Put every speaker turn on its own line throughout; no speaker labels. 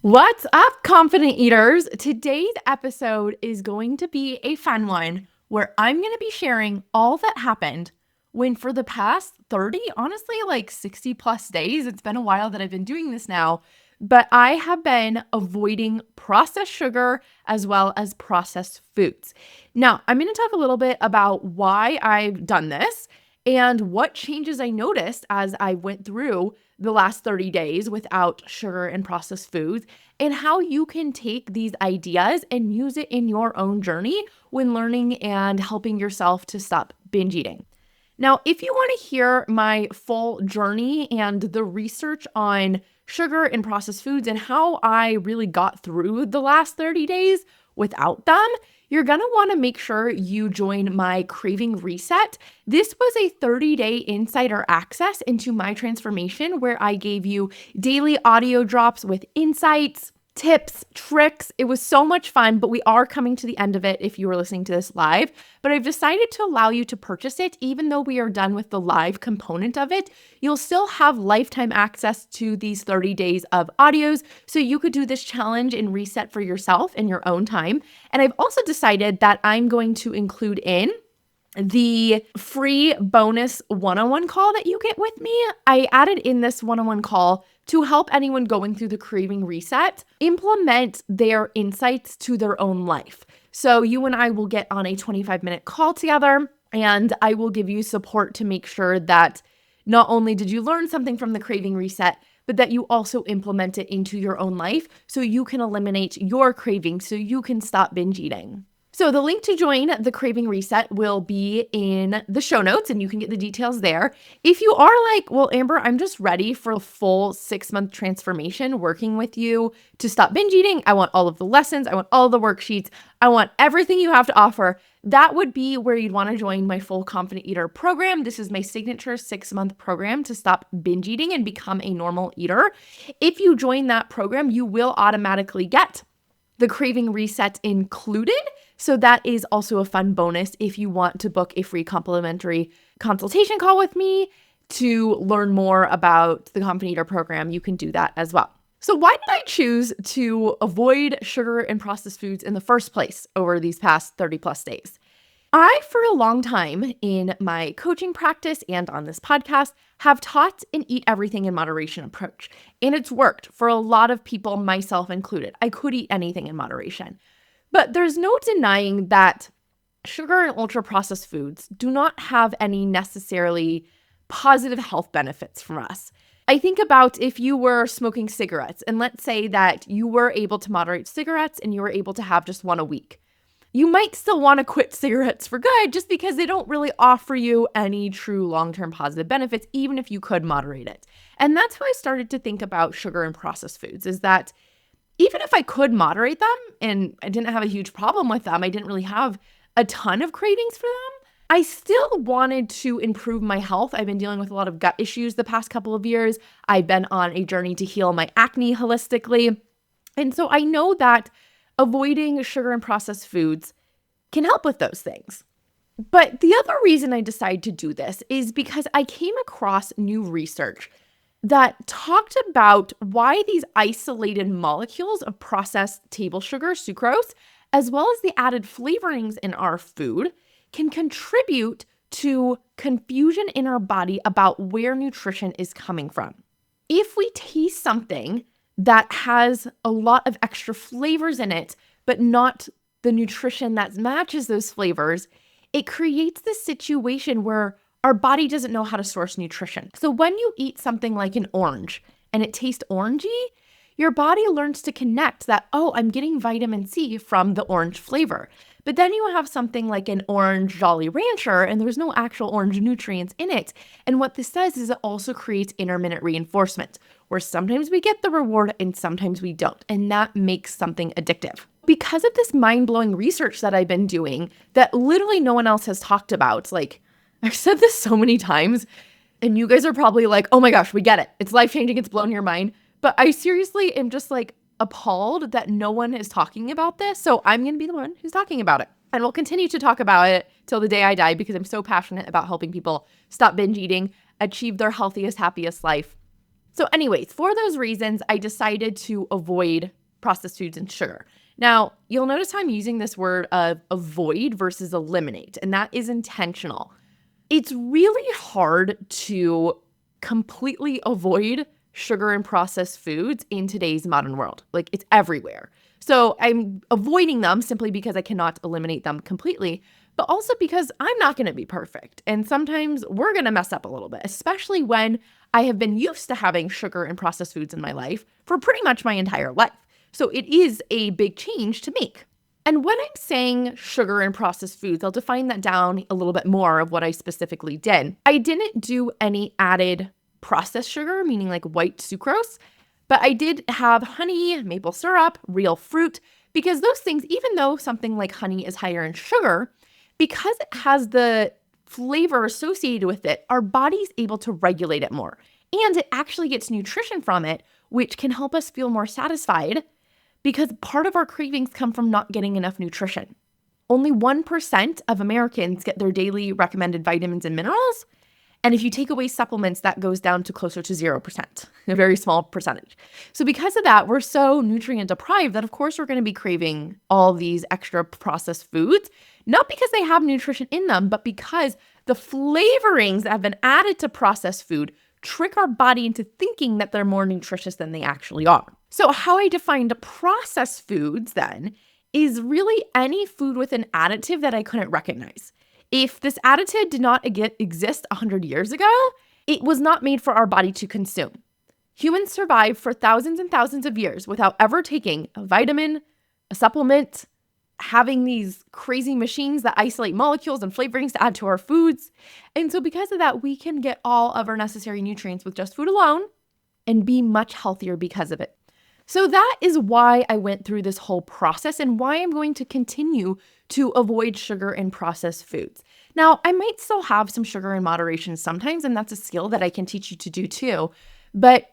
What's up, confident eaters? Today's episode is going to be a fun one where I'm going to be sharing all that happened when for the past 30, honestly, like 60 plus days, it's been a while that I've been doing this now, but I have been avoiding processed sugar as well as processed foods. Now, I'm going to talk a little bit about why I've done this and what changes I noticed as I went through the last 30 days without sugar and processed foods, and how you can take these ideas and use it in your own journey when learning and helping yourself to stop binge eating. Now, if you want to hear my full journey and the research on sugar and processed foods and how I really got through the last 30 days without them, you're going to want to make sure you join my Craving Reset. This was a 30-day insider access into my transformation where I gave you daily audio drops with insights, tips, tricks. It was so much fun, but we are coming to the end of it if you were listening to this live. But I've decided to allow you to purchase it. Even though we are done with the live component of it, you'll still have lifetime access to these 30 days of audios. So you could do this challenge and reset for yourself in your own time. And I've also decided that I'm going to include in the free bonus one-on-one call that you get with me. I added in this one-on-one call to help anyone going through the Craving Reset implement their insights to their own life. So you and I will get on a 25-minute call together, and I will give you support to make sure that not only did you learn something from the Craving Reset, but that you also implement it into your own life so you can eliminate your cravings, so you can stop binge eating. So the link to join the Craving Reset will be in the show notes, and you can get the details there. If you are like, well, Amber, I'm just ready for a full 6-month transformation working with you to stop binge eating. I want all of the lessons. I want all the worksheets. I want everything you have to offer. That would be where you'd want to join my Full Confident Eater program. This is my signature 6-month program to stop binge eating and become a normal eater. If you join that program, you will automatically get the Craving Reset included. So that is also a fun bonus if you want to book a free complimentary consultation call with me to learn more about the Confident Eater program. You can do that as well. So why did I choose to avoid sugar and processed foods in the first place over these past 30 plus days? I, for a long time in my coaching practice and on this podcast, have taught an eat everything in moderation approach. And it's worked for a lot of people, myself included. I could eat anything in moderation. But there's no denying that sugar and ultra-processed foods do not have any necessarily positive health benefits for us. I think about if you were smoking cigarettes, and let's say that you were able to moderate cigarettes and you were able to have just one a week. You might still want to quit cigarettes for good just because they don't really offer you any true long-term positive benefits, even if you could moderate it. And that's how I started to think about sugar and processed foods, is that even if I could moderate them and I didn't have a huge problem with them, I didn't really have a ton of cravings for them, I still wanted to improve my health. I've been dealing with a lot of gut issues the past couple of years. I've been on a journey to heal my acne holistically. And so I know that avoiding sugar and processed foods can help with those things. But the other reason I decided to do this is because I came across new research that talked about why these isolated molecules of processed table sugar, sucrose, as well as the added flavorings in our food can contribute to confusion in our body about where nutrition is coming from. If we taste something that has a lot of extra flavors in it, but not the nutrition that matches those flavors, it creates this situation where our body doesn't know how to source nutrition. So when you eat something like an orange and it tastes orangey, your body learns to connect that, oh, I'm getting vitamin C from the orange flavor. But then you have something like an orange Jolly Rancher and there's no actual orange nutrients in it. And what this does is it also creates intermittent reinforcement, where sometimes we get the reward and sometimes we don't. And that makes something addictive. Because of this mind-blowing research that I've been doing that literally no one else has talked about, like, I've said this so many times, and you guys are probably like, oh my gosh, we get it. It's life-changing. It's blown your mind. But I seriously am just like appalled that no one is talking about this. So I'm going to be the one who's talking about it. And we'll continue to talk about it till the day I die because I'm so passionate about helping people stop binge eating, achieve their healthiest, happiest life, So anyways, for those reasons, I decided to avoid processed foods and sugar. Now, you'll notice how I'm using this word of avoid versus eliminate, and that is intentional. It's really hard to completely avoid sugar and processed foods in today's modern world. Like, it's everywhere. So I'm avoiding them simply because I cannot eliminate them completely, but also because I'm not going to be perfect. And sometimes we're going to mess up a little bit, especially when I have been used to having sugar and processed foods in my life for pretty much my entire life. So it is a big change to make. And when I'm saying sugar and processed foods, I'll define that down a little bit more of what I specifically did. I didn't do any added processed sugar, meaning like white sucrose, but I did have honey, maple syrup, real fruit, because those things, even though something like honey is higher in sugar, because it has the flavor associated with it, our body's able to regulate it more. And it actually gets nutrition from it, which can help us feel more satisfied because part of our cravings come from not getting enough nutrition. Only 1% of Americans get their daily recommended vitamins and minerals. And if you take away supplements, that goes down to closer to 0%, a very small percentage. So because of that, we're so nutrient deprived that of course we're going to be craving all these extra processed foods, not because they have nutrition in them, but because the flavorings that have been added to processed food trick our body into thinking that they're more nutritious than they actually are. So how I defined processed foods then is really any food with an additive that I couldn't recognize. If this additive did not exist 100 years ago, it was not made for our body to consume. Humans survived for thousands and thousands of years without ever taking a vitamin, a supplement, having these crazy machines that isolate molecules and flavorings to add to our foods. And so because of that, we can get all of our necessary nutrients with just food alone and be much healthier because of it. So that is why I went through this whole process and why I'm going to continue to avoid sugar and processed foods. Now, I might still have some sugar in moderation sometimes, and that's a skill that I can teach you to do too. But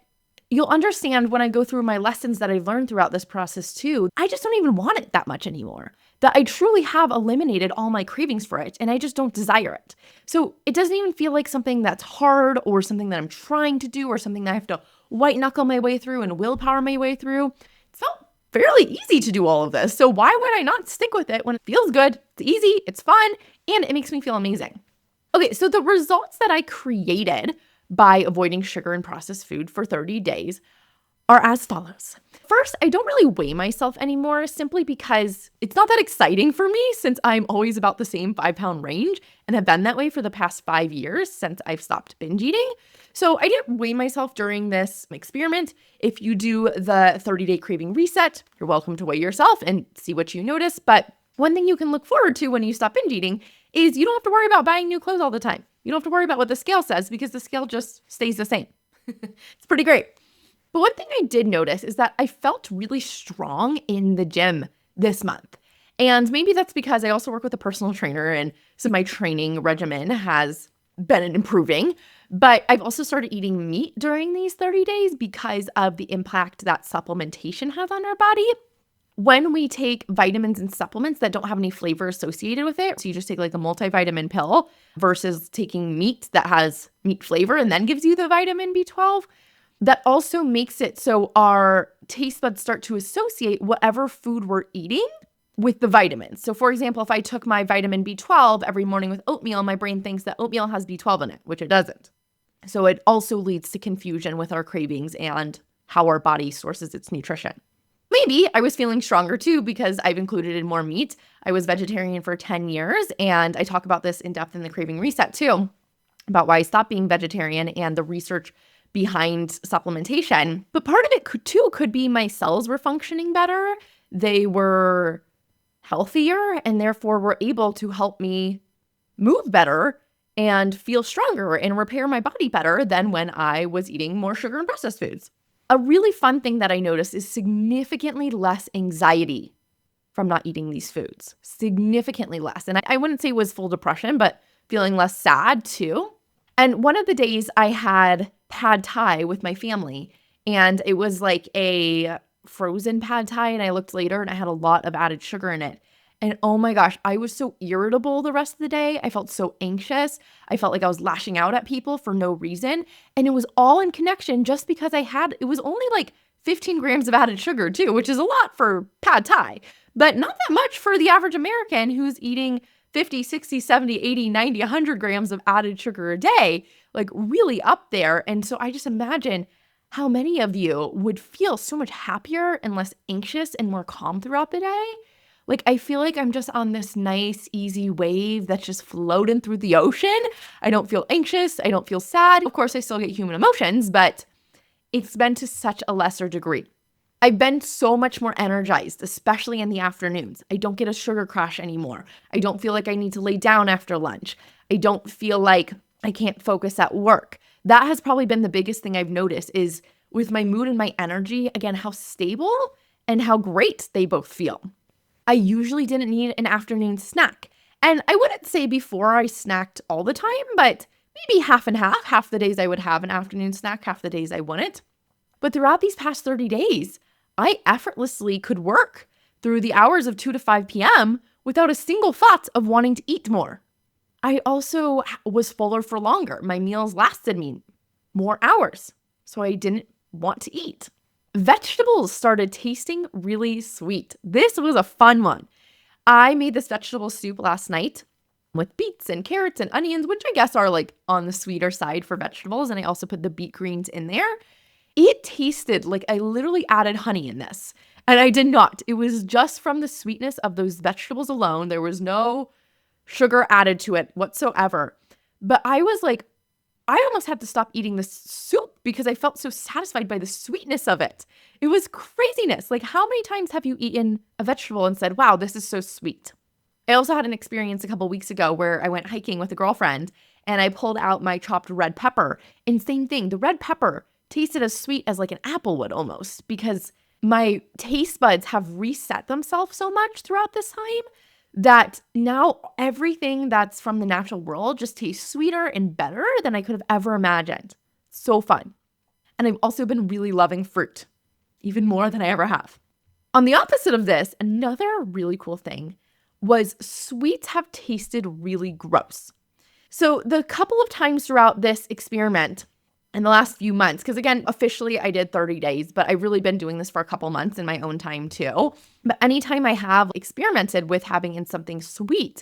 you'll understand when I go through my lessons that I've learned throughout this process too, I just don't even want it that much anymore. That I truly have eliminated all my cravings for it, and I just don't desire it. So it doesn't even feel like something that's hard or something that I'm trying to do or something that I have to white knuckle my way through and willpower my way through. It felt fairly easy to do all of this. So why would I not stick with it when it feels good, it's easy, it's fun, and it makes me feel amazing? Okay, so the results that I created by avoiding sugar and processed food for 30 days are as follows. First, I don't really weigh myself anymore simply because it's not that exciting for me since I'm always about the same 5-pound range and have been that way for the past 5 years since I've stopped binge eating. So I didn't weigh myself during this experiment. If you do the 30-day craving reset, you're welcome to weigh yourself and see what you notice. But one thing you can look forward to when you stop binge eating is you don't have to worry about buying new clothes all the time. You don't have to worry about what the scale says because the scale just stays the same. It's pretty great. But one thing I did notice is that I felt really strong in the gym this month. And maybe that's because I also work with a personal trainer, and so my training regimen has been improving. But I've also started eating meat during these 30 days because of the impact that supplementation has on our body. When we take vitamins and supplements that don't have any flavor associated with it, so you just take like a multivitamin pill versus taking meat that has meat flavor and then gives you the vitamin B12, that also makes it so our taste buds start to associate whatever food we're eating with the vitamins. So for example, if I took my vitamin B12 every morning with oatmeal, my brain thinks that oatmeal has B12 in it, which it doesn't. So it also leads to confusion with our cravings and how our body sources its nutrition. Maybe I was feeling stronger too because I've included in more meat. I was vegetarian for 10 years, and I talk about this in depth in the Craving Reset too, about why I stopped being vegetarian and the research behind supplementation. But part of it could be my cells were functioning better. They were healthier and therefore were able to help me move better and feel stronger and repair my body better than when I was eating more sugar and processed foods. A really fun thing that I noticed is significantly less anxiety from not eating these foods. Significantly less. And I wouldn't say it was full depression, but feeling less sad too. And one of the days I had pad thai with my family, and it was like a frozen pad thai, and I looked later and I had a lot of added sugar in it. And oh my gosh, I was so irritable the rest of the day. I felt so anxious. I felt like I was lashing out at people for no reason. And it was all in connection just because it was only like 15 grams of added sugar too, which is a lot for pad thai, but not that much for the average American who's eating 50, 60, 70, 80, 90, 100 grams of added sugar a day, like really up there. And so I just imagine how many of you would feel so much happier and less anxious and more calm throughout the day. Like, I feel like I'm just on this nice, easy wave that's just floating through the ocean. I don't feel anxious. I don't feel sad. Of course, I still get human emotions, but it's been to such a lesser degree. I've been so much more energized, especially in the afternoons. I don't get a sugar crash anymore. I don't feel like I need to lay down after lunch. I don't feel like I can't focus at work. That has probably been the biggest thing I've noticed is with my mood and my energy, again, how stable and how great they both feel. I usually didn't need an afternoon snack. And I wouldn't say before I snacked all the time, but maybe half and half. Half the days I would have an afternoon snack, half the days I wouldn't. But throughout these past 30 days, I effortlessly could work through the hours of 2 to 5 p.m. without a single thought of wanting to eat more. I also was fuller for longer. My meals lasted me more hours, so I didn't want to eat. Vegetables started tasting really sweet. This was a fun one. I made this vegetable soup last night with beets and carrots and onions, which I guess are like on the sweeter side for vegetables. And I also put the beet greens in there. It tasted like I literally added honey in this. And I did not. It was just from the sweetness of those vegetables alone. There was no sugar added to it whatsoever. But I was like, I almost had to stop eating this soup because I felt so satisfied by the sweetness of it. It was craziness. Like, how many times have you eaten a vegetable and said, wow, this is so sweet? I also had an experience a couple weeks ago where I went hiking with a girlfriend and I pulled out my chopped red pepper. And same thing, the red pepper tasted as sweet as like an apple would almost because my taste buds have reset themselves so much throughout this time that now everything that's from the natural world just tastes sweeter and better than I could have ever imagined. So fun. And I've also been really loving fruit, even more than I ever have. On the opposite of this, another really cool thing was sweets have tasted really gross. So the couple of times throughout this experiment in the last few months, because again, officially I did 30 days, but I've really been doing this for a couple months in my own time too. But anytime I have experimented with having in something sweet,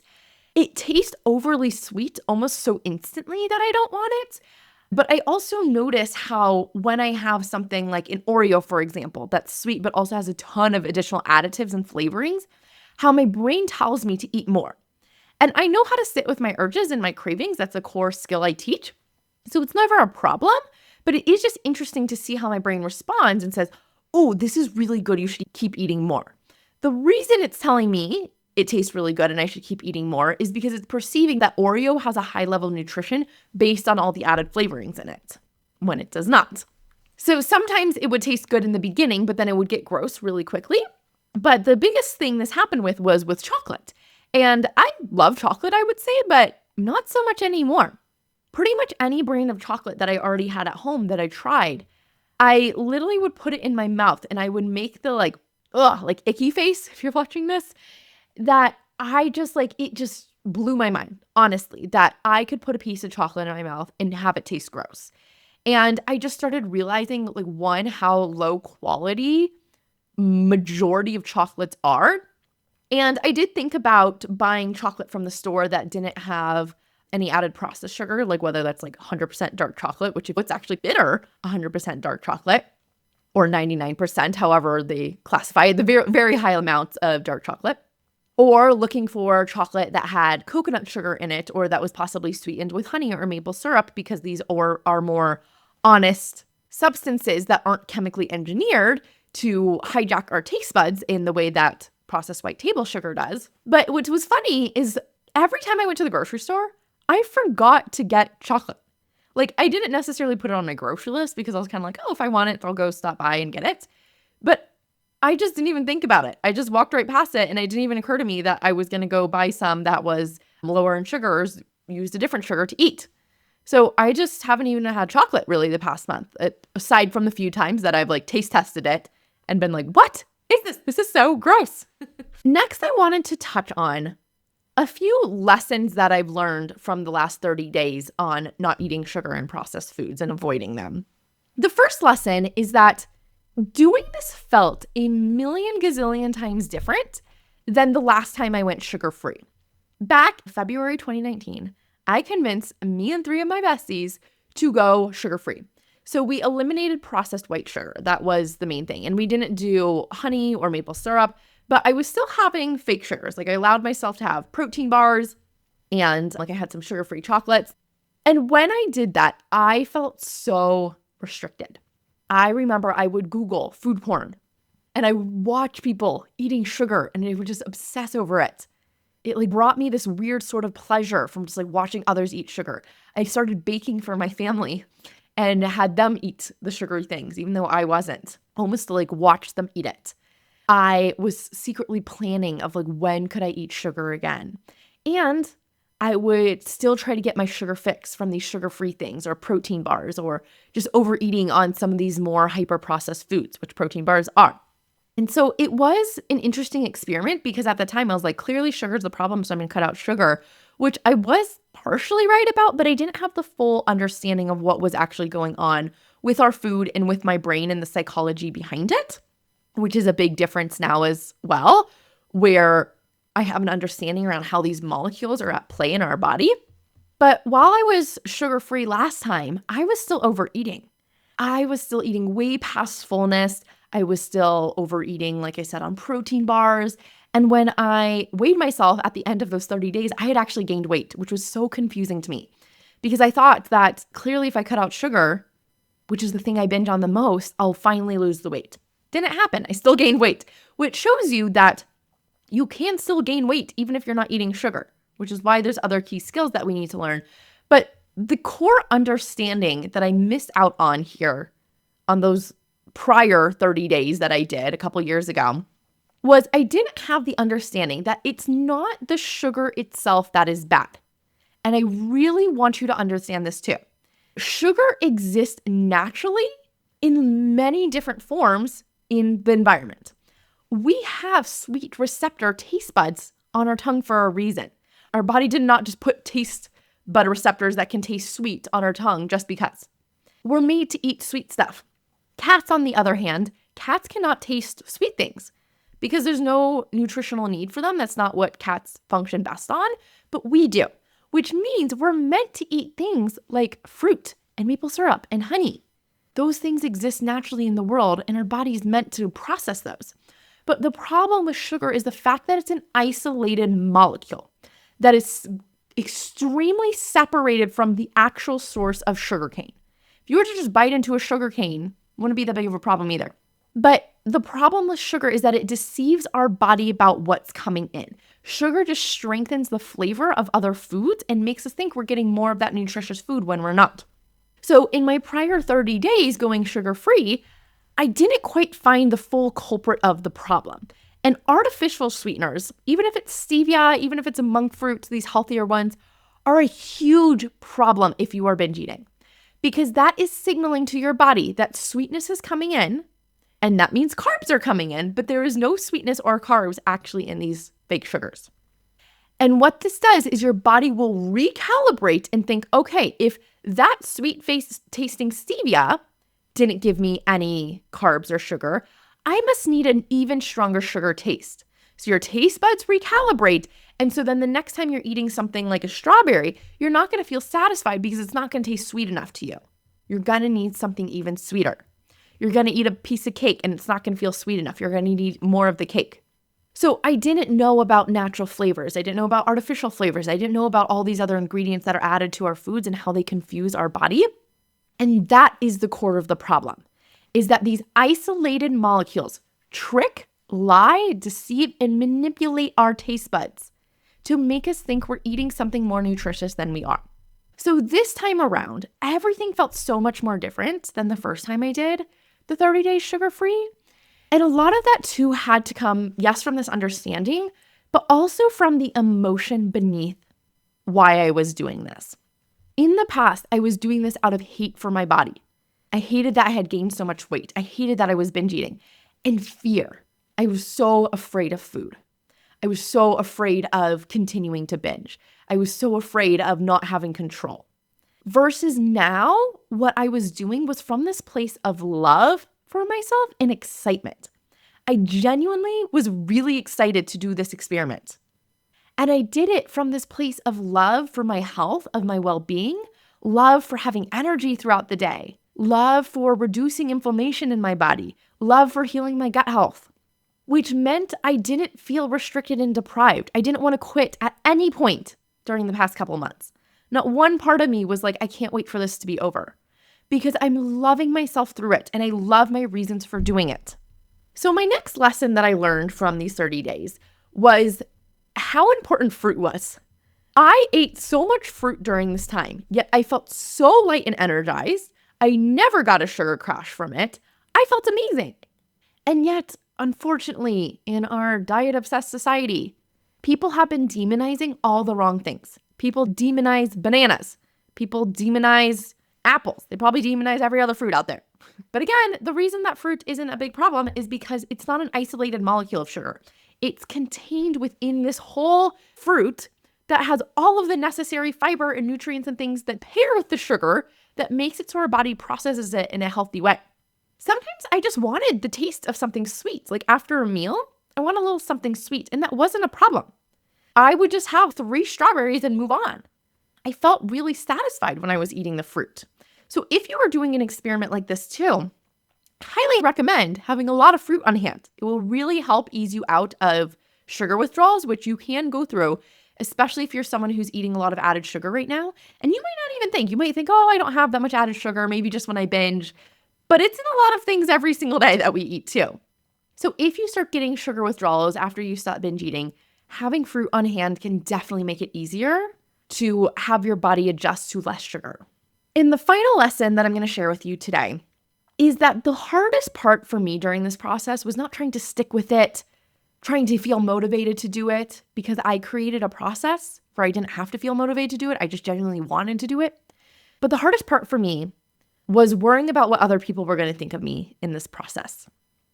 it tastes overly sweet almost so instantly that I don't want it. But I also notice how when I have something like an Oreo, for example, that's sweet, but also has a ton of additional additives and flavorings, how my brain tells me to eat more. And I know how to sit with my urges and my cravings. That's a core skill I teach. So it's never a problem, but it is just interesting to see how my brain responds and says, oh, this is really good. You should keep eating more. The reason it's telling me it tastes really good and I should keep eating more is because it's perceiving that Oreo has a high level of nutrition based on all the added flavorings in it, when it does not. So sometimes it would taste good in the beginning, but then it would get gross really quickly. But the biggest thing this happened with was with chocolate. And I love chocolate, I would say, but not so much anymore. Pretty much any brand of chocolate that I already had at home that I tried, I literally would put it in my mouth and I would make the like icky face, if you're watching this, that I just it just blew my mind, honestly, that I could put a piece of chocolate in my mouth and have it taste gross. And I just started realizing one, how low quality majority of chocolates are. And I did think about buying chocolate from the store that didn't have any added processed sugar, like whether that's 100% dark chocolate, which it's actually bitter, 100% dark chocolate, or 99%, however they classify the very, very high amounts of dark chocolate, or looking for chocolate that had coconut sugar in it, or that was possibly sweetened with honey or maple syrup, because these are more honest substances that aren't chemically engineered to hijack our taste buds in the way that processed white table sugar does. But what was funny is every time I went to the grocery store, I forgot to get chocolate. I didn't necessarily put it on my grocery list because I was kind of oh, if I want it, I'll go stop by and get it. But I just didn't even think about it. I just walked right past it, and it didn't even occur to me that I was going to go buy some that was lower in sugars, used a different sugar to eat. So I just haven't even had chocolate really the past month, aside from the few times that I've taste tested it and been what? is this? This is so gross. Next, I wanted to touch on a few lessons that I've learned from the last 30 days on not eating sugar and processed foods and avoiding them. The first lesson is that doing this felt a million gazillion times different than the last time I went sugar-free. Back February 2019, I convinced me and 3 of my besties to go sugar-free. So we eliminated processed white sugar. That was the main thing. And we didn't do honey or maple syrup, but I was still having fake sugars. Like I allowed myself to have protein bars and like I had some sugar-free chocolates. And when I did that, I felt so restricted. I remember I would Google food porn and I would watch people eating sugar and I would just obsess over it. It like brought me this weird sort of pleasure from just like watching others eat sugar. I started baking for my family and had them eat the sugary things, even though I wasn't, almost to like watch them eat it. I was secretly planning of like, when could I eat sugar again? And I would still try to get my sugar fix from these sugar-free things or protein bars or just overeating on some of these more hyper-processed foods, which protein bars are. And so it was an interesting experiment because at the time I was like, clearly sugar is the problem, so I'm going to cut out sugar, which I was partially right about, but I didn't have the full understanding of what was actually going on with our food and with my brain and the psychology behind it, which is a big difference now as well, where I have an understanding around how these molecules are at play in our body. But while I was sugar-free last time, I was still overeating. I was still eating way past fullness. I was still overeating, like I said, on protein bars. And when I weighed myself at the end of those 30 days, I had actually gained weight, which was so confusing to me because I thought that clearly if I cut out sugar, which is the thing I binge on the most, I'll finally lose the weight. Didn't happen. I still gained weight, which shows you that you can still gain weight even if you're not eating sugar, which is why there's other key skills that we need to learn. But the core understanding that I missed out on here on those prior 30 days that I did a couple years ago was I didn't have the understanding that it's not the sugar itself that is bad. And I really want you to understand this too. Sugar exists naturally in many different forms in the environment. We have sweet receptor taste buds on our tongue for a reason. Our body did not just put taste bud receptors that can taste sweet on our tongue just because. We're made to eat sweet stuff. Cats, on the other hand, cats cannot taste sweet things because there's no nutritional need for them. That's not what cats function best on, but we do, which means we're meant to eat things like fruit and maple syrup and honey. Those things exist naturally in the world and our body's meant to process those. But the problem with sugar is the fact that it's an isolated molecule that is extremely separated from the actual source of sugarcane. If you were to just bite into a sugarcane, wouldn't be that big of a problem either. But the problem with sugar is that it deceives our body about what's coming in. Sugar just strengthens the flavor of other foods and makes us think we're getting more of that nutritious food when we're not. So in my prior 30 days going sugar-free, I didn't quite find the full culprit of the problem. And artificial sweeteners, even if it's stevia, even if it's a monk fruit, these healthier ones, are a huge problem if you are binge eating. Because that is signaling to your body that sweetness is coming in, and that means carbs are coming in, but there is no sweetness or carbs actually in these fake sugars. And what this does is your body will recalibrate and think, okay, if that sweet tasting stevia didn't give me any carbs or sugar, I must need an even stronger sugar taste. So your taste buds recalibrate. And so then the next time you're eating something like a strawberry, you're not going to feel satisfied because it's not going to taste sweet enough to you. You're going to need something even sweeter. You're going to eat a piece of cake and it's not going to feel sweet enough. You're going to need more of the cake. So I didn't know about natural flavors. I didn't know about artificial flavors. I didn't know about all these other ingredients that are added to our foods and how they confuse our body. And that is the core of the problem, is that these isolated molecules trick, lie, deceive, and manipulate our taste buds to make us think we're eating something more nutritious than we are. So this time around, everything felt so much more different than the first time I did the 30 days sugar-free. And a lot of that too had to come, yes, from this understanding, but also from the emotion beneath why I was doing this. In the past, I was doing this out of hate for my body. I hated that I had gained so much weight. I hated that I was binge eating and fear. I was so afraid of food. I was so afraid of continuing to binge. I was so afraid of not having control. Versus now, what I was doing was from this place of love for myself and excitement. I genuinely was really excited to do this experiment. And I did it from this place of love for my health, of my well-being, love for having energy throughout the day, love for reducing inflammation in my body, love for healing my gut health, which meant I didn't feel restricted and deprived. I didn't want to quit at any point during the past couple months. Not one part of me was like, I can't wait for this to be over, because I'm loving myself through it and I love my reasons for doing it. So my next lesson that I learned from these 30 days was how important fruit was. I ate so much fruit during this time, yet I felt so light and energized. I never got a sugar crash from it. I felt amazing. And yet, unfortunately, in our diet-obsessed society, people have been demonizing all the wrong things. People demonize bananas. People demonize apples. They probably demonize every other fruit out there. But again, the reason that fruit isn't a big problem is because it's not an isolated molecule of sugar. It's contained within this whole fruit that has all of the necessary fiber and nutrients and things that pair with the sugar that makes it so our body processes it in a healthy way. Sometimes I just wanted the taste of something sweet. Like after a meal, I want a little something sweet, and that wasn't a problem. I would just have 3 strawberries and move on. I felt really satisfied when I was eating the fruit. So if you are doing an experiment like this too, highly recommend having a lot of fruit on hand. It will really help ease you out of sugar withdrawals, which you can go through, especially if you're someone who's eating a lot of added sugar right now. And you might not even think, you might think, oh, I don't have that much added sugar, maybe just when I binge. But it's in a lot of things every single day that we eat too. So if you start getting sugar withdrawals after you stop binge eating, having fruit on hand can definitely make it easier to have your body adjust to less sugar. And the final lesson that I'm going to share with you today is that the hardest part for me during this process was not trying to stick with it, trying to feel motivated to do it, because I created a process where I didn't have to feel motivated to do it. I just genuinely wanted to do it. But the hardest part for me was worrying about what other people were going to think of me in this process.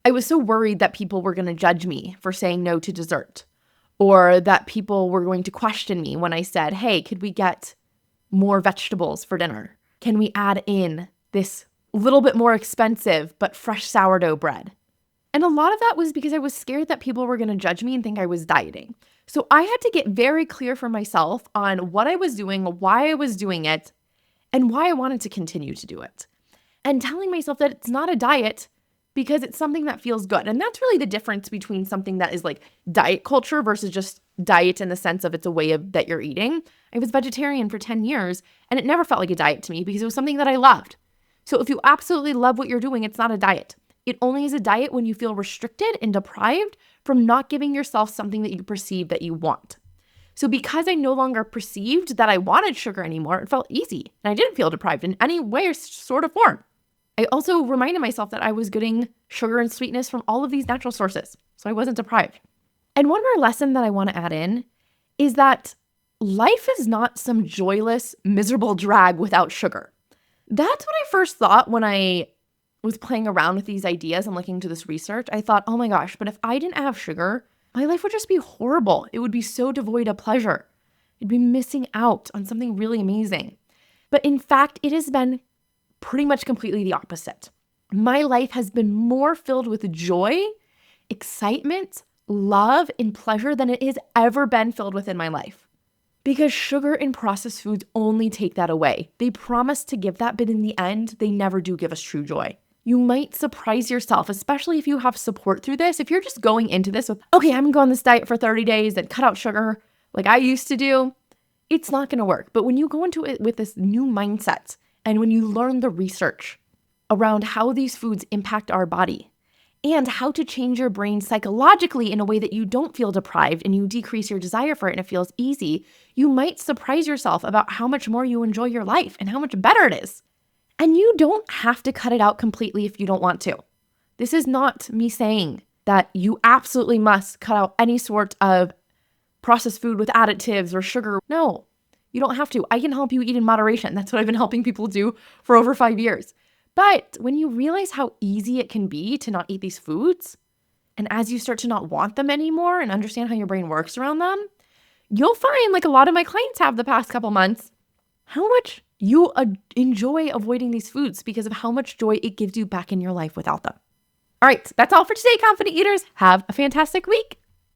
I was so worried that people were going to judge me for saying no to dessert, or that people were going to question me when I said, hey, could we get more vegetables for dinner? Can we add in this little bit more expensive but fresh sourdough bread? And a lot of that was because I was scared that people were going to judge me and think I was dieting. So I had to get very clear for myself on what I was doing, why I was doing it, and why I wanted to continue to do it. And telling myself that it's not a diet because it's something that feels good. And that's really the difference between something that is like diet culture versus just diet in the sense of it's a way of that you're eating. I was vegetarian for 10 years and it never felt like a diet to me because it was something that I loved. So if you absolutely love what you're doing, it's not a diet. It only is a diet when you feel restricted and deprived from not giving yourself something that you perceive that you want. So because I no longer perceived that I wanted sugar anymore, it felt easy and I didn't feel deprived in any way or sort of form. I also reminded myself that I was getting sugar and sweetness from all of these natural sources, so I wasn't deprived. And one more lesson that I want to add in is that life is not some joyless, miserable drag without sugar. That's what I first thought when I was playing around with these ideas and looking into this research. I thought, oh my gosh, but if I didn't have sugar, my life would just be horrible. It would be so devoid of pleasure. I'd be missing out on something really amazing. But in fact, it has been pretty much completely the opposite. My life has been more filled with joy, excitement, love, and pleasure than it has ever been filled with in my life. Because sugar and processed foods only take that away. They promise to give that, but in the end, they never do give us true joy. You might surprise yourself, especially if you have support through this. If you're just going into this with, okay, I'm going to go on this diet for 30 days and cut out sugar like I used to do, it's not going to work. But when you go into it with this new mindset, and when you learn the research around how these foods impact our body and how to change your brain psychologically in a way that you don't feel deprived and you decrease your desire for it and it feels easy, you might surprise yourself about how much more you enjoy your life and how much better it is. And you don't have to cut it out completely if you don't want to. This is not me saying that you absolutely must cut out any sort of processed food with additives or sugar. No. You don't have to. I can help you eat in moderation. That's what I've been helping people do for over 5 years. But when you realize how easy it can be to not eat these foods, And as you start to not want them anymore and understand how your brain works around them, you'll find, like a lot of my clients have the past couple months, how much you enjoy avoiding these foods because of how much joy it gives you back in your life without them. All right, that's all for today, Confident Eaters. Have a fantastic week.